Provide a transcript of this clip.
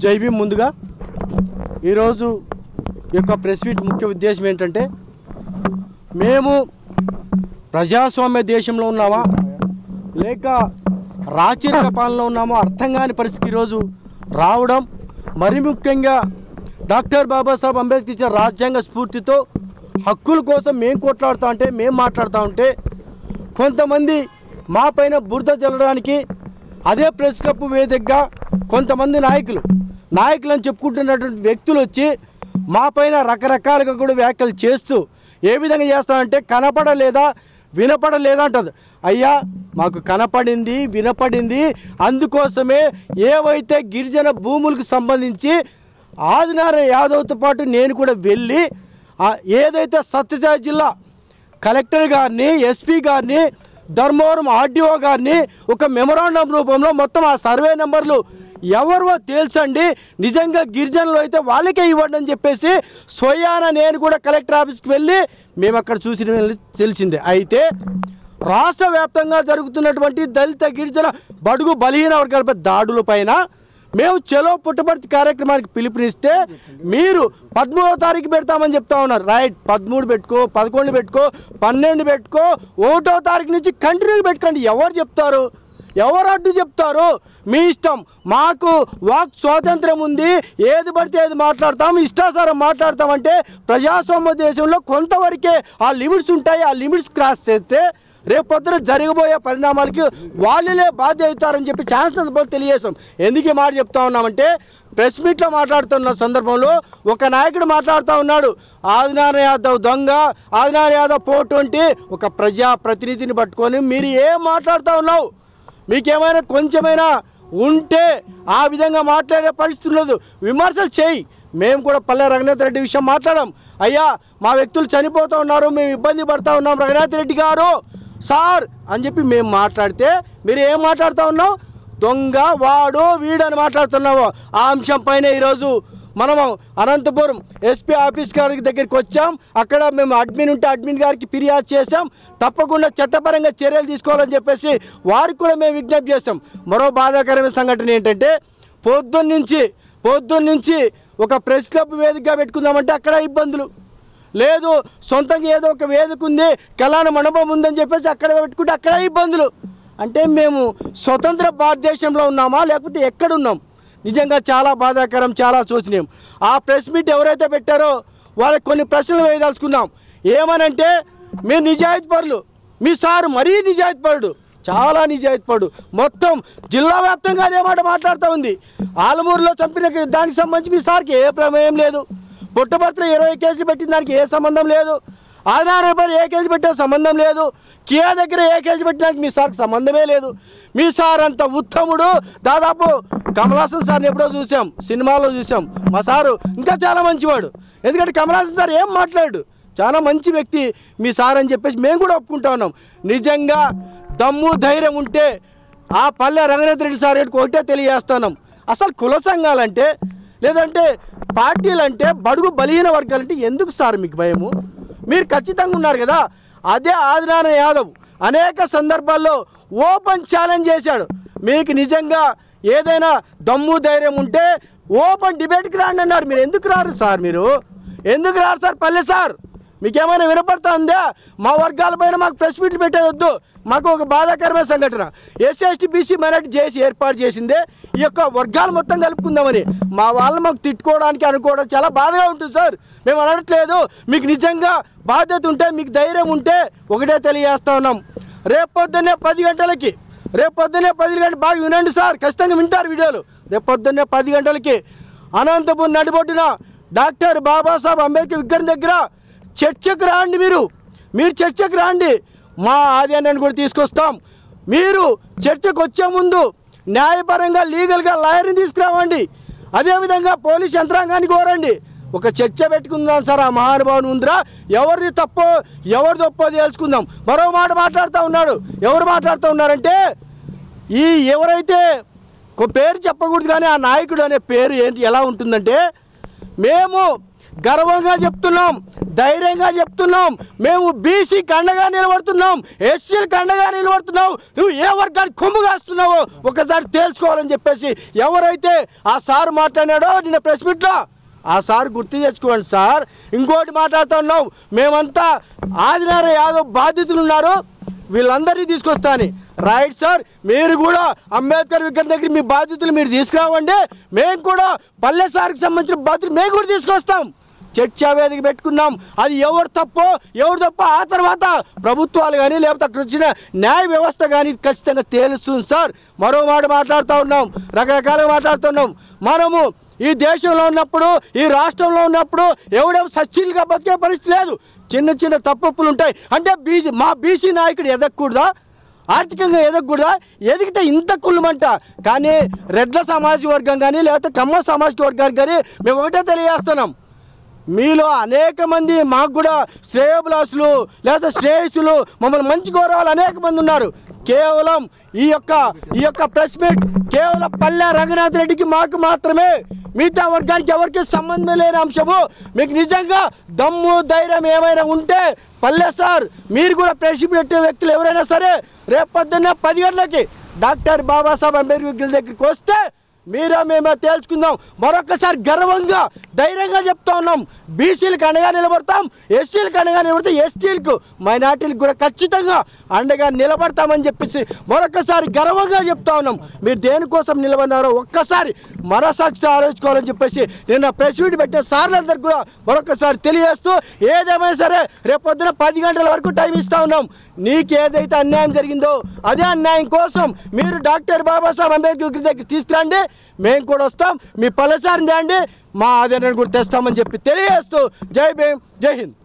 జై భీమ్ ముందుగా ఈరోజు యొక్క ప్రెస్ మీట్ ముఖ్య ఉద్దేశం ఏంటంటే మేము ప్రజాస్వామ్య దేశంలో ఉన్నామా లేక రాచరిక పాలనలో ఉన్నామో అర్థం కాని పరిస్థితి ఈరోజు రావడం, మరి ముఖ్యంగా డాక్టర్ బాబాసాహెబ్ అంబేద్కర్ ఇచ్చిన రాజ్యాంగ స్ఫూర్తితో హక్కుల కోసం మేము కొట్లాడుతూ ఉంటే, మేము మాట్లాడుతూ ఉంటే కొంతమంది మా పైన బురద జల్లడానికి అదే ప్రెస్ క్లబ్ వేదికగా కొంతమంది నాయకులు అని చెప్పుకుంటున్నటువంటి వ్యక్తులు వచ్చి మా పైన రకరకాలుగా కూడా వ్యాఖ్యలు చేస్తూ ఏ విధంగా చేస్తామంటే కనపడలేదా వినపడలేదా అంటది. అయ్యా మాకు కనపడింది వినపడింది, అందుకోసమే ఏవైతే గిరిజన భూములకు సంబంధించి ఆదినారాయణ యాదవ్తో పాటు నేను కూడా వెళ్ళి ఏదైతే సత్యసాయి జిల్లా కలెక్టర్ గారిని, ఎస్పీ గారిని, ధర్మవరం ఆర్డీఓ గారిని ఒక మెమొరాండం రూపంలో మొత్తం ఆ సర్వే నెంబర్లు ఎవరో తేల్చండి, నిజంగా గిరిజనులు అయితే వాళ్ళకే ఇవ్వండి అని చెప్పేసి స్వయాన నేను కూడా కలెక్టర్ ఆఫీస్కి వెళ్ళి మేము అక్కడ చూసి తెలిసిందే. అయితే రాష్ట్ర వ్యాప్తంగా జరుగుతున్నటువంటి దళిత గిరిజన బడుగు బలహీన వర్గాలపై దాడుల పైన మేము చలో పుట్టపర్తి కార్యక్రమానికి పిలుపునిస్తే మీరు 13వ తారీఖు పెడతామని చెప్తా ఉన్నారు. రైట్, 13 పెట్టుకో, 11 పెట్టుకో, 12 పెట్టుకో, 1వ తారీఖు నుంచి కంటిన్యూ పెట్టుకోండి. ఎవరు చెప్తారు, ఎవరు అడ్డు చెప్తారు? మీ ఇష్టం. మాకు వాక్ స్వాతంత్రం ఉంది, ఏది పడితే ఏది మాట్లాడతాం, ఇష్టాసారం మాట్లాడతామంటే ప్రజాస్వామ్య దేశంలో కొంతవరకే ఆ లిమిట్స్ ఉంటాయి. ఆ లిమిట్స్ క్రాస్ చేస్తే రేపొద్దున జరగబోయే పరిణామాలకి వాళ్ళే బాధ్యత అవుతారని చెప్పి ఛాన్స్ తెలియజేస్తాం. ఎందుకు ఈ మాట చెప్తా ఉన్నామంటే ప్రెస్ మీట్లో మాట్లాడుతున్న సందర్భంలో ఒక నాయకుడు మాట్లాడుతూ ఉన్నాడు, ఆదినారాయణ యాదవ్ దొంగ, ఆదినారాయణ యాదవ్ 420 ఒక ప్రజాప్రతినిధిని పట్టుకొని మీరు ఏం మాట్లాడుతూ ఉన్నావు? మీకేమైనా కొంచెమైనా ఉంటే ఆ విధంగా మాట్లాడే పరిస్థితి ఉండదు. విమర్శలు చేయి. మేము కూడా పల్లె రఘునాథ్ రెడ్డి విషయం మాట్లాడాం. అయ్యా మా వ్యక్తులు చనిపోతూ ఉన్నారు, మేము ఇబ్బంది పడుతూ ఉన్నాం, రఘునాథ్ రెడ్డి గారు సార్ అని చెప్పి మేము మాట్లాడితే మీరు ఏం మాట్లాడుతూ ఉన్నావు? దొంగ, వాడు, వీడు అని మాట్లాడుతున్నావు. ఆ అంశం పైన ఈరోజు మనము అనంతపురం ఎస్పీ ఆఫీస్ గారి దగ్గరికి వచ్చాం. అక్కడ మేము అడ్మిన్ ఉంటే అడ్మిన్ గారికి ఫిర్యాదు చేసాం. తప్పకుండా చట్టపరంగా చర్యలు తీసుకోవాలని చెప్పేసి వారికి కూడా మేము విజ్ఞప్తి చేస్తాం. మరో బాధాకరమైన సంఘటన ఏంటంటే పొద్దున్నుంచి ఒక ప్రెస్ క్లబ్ వేదికగా పెట్టుకుందామంటే అక్కడ ఇబ్బందులు లేదు, సొంతంగా ఏదో ఒక వేదిక ఉంది, కళ్యాణ మండపం ఉందని చెప్పేసి అక్కడ పెట్టుకుంటే అక్కడ ఇబ్బందులు. అంటే మేము స్వతంత్ర భారతదేశంలో ఉన్నామా లేకపోతే ఎక్కడున్నాం? నిజంగా చాలా బాధాకరం, చాలా శోచనీయం. ఆ ప్రెస్ మీట్ ఎవరైతే పెట్టారో వాళ్ళకి కొన్ని ప్రశ్నలు వేయదలుచుకున్నాం. ఏమనంటే మీరు నిజాయితీపరులు, మీ సారు మరీ నిజాయితీపరుడు, చాలా నిజాయితీపరుడు. మొత్తం జిల్లా వ్యాప్తంగా అదే మాట మాట్లాడుతూ ఉంది. ఆలమూరులో చంపిన దానికి సంబంధించి మీ సార్కి ఏ ప్రమేయం లేదు. పుట్టపర్తిలో 20 కేసులు పెట్టిన దానికి ఏ సంబంధం లేదు. ఆదినారాయణ ఏ కేసు పెట్టే సంబంధం లేదు. కియా దగ్గర ఏ కేసు పెట్టడానికి మీ సార్కి సంబంధమే లేదు. మీ సార్ అంత ఉత్తముడు. దాదాపు కమలాసన్ సార్ని ఎప్పుడో చూసాం, సినిమాలో చూసాం. మా సారు ఇంకా చాలా మంచివాడు. ఎందుకంటే కమలాసన్ సార్ ఏం మాట్లాడు, చాలా మంచి వ్యక్తి మీ సార్ అని చెప్పేసి మేము కూడా ఒప్పుకుంటా ఉన్నాం. నిజంగా దమ్ము ధైర్యం ఉంటే ఆ పల్లె రఘునాథ్ రెడ్డి సార్ ఒకటే తెలియజేస్తున్నాం. అసలు కుల సంఘాలంటే లేదంటే పార్టీలంటే బడుగు బలహీన వర్గాలంటే ఎందుకు సార్ మీకు భయము? మీరు ఖచ్చితంగా ఉన్నారు కదా. అదే ఆదినారాయణ యాదవ్ అనేక సందర్భాల్లో ఓపెన్ ఛాలెంజ్ చేశాడు. మీకు నిజంగా ఏదైనా దమ్ము ధైర్యం ఉంటే ఓపెన్ డిబేట్కి రాండి అన్నారు. మీరు ఎందుకు రారు సార్? మీరు ఎందుకు రారు సార్? పల్లె సార్ మీకేమైనా వినపడతా ఉందా? మా వర్గాలపైన మాకు ప్రెస్ మీట్లు పెట్టేది వద్దు. మాకు ఒక బాధాకరమైన సంఘటన, ఎస్సీ ఎస్టీ బీసీ మైనారిటీ చేసి ఏర్పాటు చేసిందే ఈ యొక్క వర్గాలు మొత్తం కలుపుకుందామని. మా వాళ్ళు మాకు తిట్టుకోవడానికి అనుకోవడం చాలా బాధగా ఉంటుంది సార్. మేము అనట్లేదు. మీకు నిజంగా బాధ్యత ఉంటే, మీకు ధైర్యం ఉంటే ఒకటే తెలియజేస్తా ఉన్నాం. రేపు పొద్దున్నే 10 గంటలకి బాగా వినండి సార్, ఖచ్చితంగా వింటారు వీడియోలు. రేపు పొద్దున్నే 10 గంటలకి అనంతపురం నడిబొడ్డున డాక్టర్ బాబాసాహెబ్ అంబేద్కర్ విగ్రహం దగ్గర చర్చకు రాండి. మీరు చర్చకు రాండి. మా ఆదాయాన్ని కూడా తీసుకొస్తాం. మీరు చర్చకు వచ్చే ముందు న్యాయపరంగా లీగల్గా లాయర్ని తీసుకురావండి. అదేవిధంగా పోలీస్ యంత్రాంగాన్ని కోరండి. ఒక చర్చ పెట్టుకుందాం సార్. ఆ మహానుభావుని ముందర ఎవరిది తప్పో ఎవరిది ఒప్పో తెలుసుకుందాం. మరో మాట మాట్లాడుతూ ఉన్నాడు. ఎవరు మాట్లాడుతూ ఉన్నారంటే ఎవరైతే పేరు చెప్పకూడదు కానీ ఆ నాయకుడు అనే పేరు ఎలా ఉంటుందంటే, మేము గర్వంగా చెప్తున్నాం, ధైర్యంగా చెప్తున్నాం. మేము బీసీకి అండగా నిలబడుతున్నాం, ఎస్సీలకు అండగా నిలబడుతున్నావు. నువ్వు ఏ వర్గానికి కొమ్ము కాస్తున్నావో ఒకసారి తేల్చుకోవాలని చెప్పేసి ఎవరైతే ఆ సార్ మాట్లాడాడో నిన్న ప్రెస్ మీట్లో ఆ సార్ గుర్తు తెచ్చుకోండి సార్. ఇంకోటి మాట్లాడుతున్నాం, మేమంతా ఆదినారాయణ యాదవ్ బాధితులు ఉన్నారు, వీళ్ళందరినీ తీసుకొస్తాను. రైట్ సార్, మీరు కూడా అంబేద్కర్ విగ్రహం దగ్గర మీ బాధ్యతలు మీరు తీసుకురావండి. మేము కూడా పల్లె సార్కి సంబంధించిన బాధ్యతలు మేము కూడా తీసుకొస్తాం. చర్చా వేదిక పెట్టుకున్నాం. అది ఎవరు తప్పో ఆ తర్వాత ప్రభుత్వాలు కానీ లేకపోతే అక్కడ వచ్చిన న్యాయ వ్యవస్థ కానీ ఖచ్చితంగా తేలుస్తుంది సార్. మరో మాట మాట్లాడుతూ ఉన్నాం, రకరకాలుగా మాట్లాడుతున్నాం. మనము ఈ దేశంలో ఉన్నప్పుడు, ఈ రాష్ట్రంలో ఉన్నప్పుడు ఎవడేమో సచ్చిలుగా బతికే పరిస్థితి లేదు. చిన్న చిన్న తప్పులు ఉంటాయి. అంటే మా బీసీ నాయకుడు ఎదగకూడదా? ఆర్థికంగా ఎదగకూడదా? ఎదిగితే ఇంత కుళ్ళమంట. కానీ రెడ్ల సామాజిక వర్గం కానీ లేకపోతే కమ్మ సామాజిక వర్గానికి కానీ మేము ఒకటే తెలియజేస్తున్నాం, మీలో అనేక మంది మాకు కూడా శ్రేయోభిలాసులు లేదా శ్రేయస్సులు మమ్మల్ని మంచి గౌరవాలు అనేక మంది ఉన్నారు. కేవలం ఈ యొక్క ప్రెస్ మీట్ కేవలం పల్లె రంగనాథ్ రెడ్డికి మాకు మాత్రమే, మిగతా వర్గానికి ఎవరికి సంబంధం లేని అంశము. మీకు నిజంగా దమ్ము ధైర్యం ఏమైనా ఉంటే పల్లె సార్ మీరు కూడా ప్రెస్ మీట్ పెట్టే వ్యక్తులు ఎవరైనా సరే రేపు పొద్దున్న 10 గంటలకి డాక్టర్ బాబాసాహెబ్ అంబేద్కర్ విగ్రహం దగ్గరికి వస్తే మీరే మేమే తేల్చుకుందాం. మరొకసారి గర్వంగా ధైర్యంగా చెప్తా ఉన్నాం, బీసీలకు అండగా నిలబడతాం, ఎస్సీలకు అండగా నిలబడతాం, ఎస్టీలకు మైనార్టీలకు కూడా ఖచ్చితంగా అండగా నిలబడతామని చెప్పేసి మరొకసారి గర్వంగా చెప్తా ఉన్నాం. మీరు దేనికోసం నిలబడినారో ఒక్కసారి మనసాక్షితో ఆలోచించుకోవాలని చెప్పేసి నిన్న ప్రెస్ మీట్ పెట్టే సార్లందరికీ కూడా మరొకసారి తెలియజేస్తూ, ఏదేమైనా సరే రేపు పొద్దున 10 గంటల వరకు టైం ఇస్తా ఉన్నాం. నీకు ఏదైతే అన్యాయం జరిగిందో అదే అన్యాయం కోసం మీరు డాక్టర్ బాబాసాహెబ్ అంబేద్కర్ విగ్రహం దగ్గర తీసుకురండి, మేము కూడా వస్తాం, మీ పల్లెసారిని తేండి, మా ఆదరణ కూడా తెస్తామని చెప్పి తెలియజేస్తూ జై భీమ్, జై హింద్.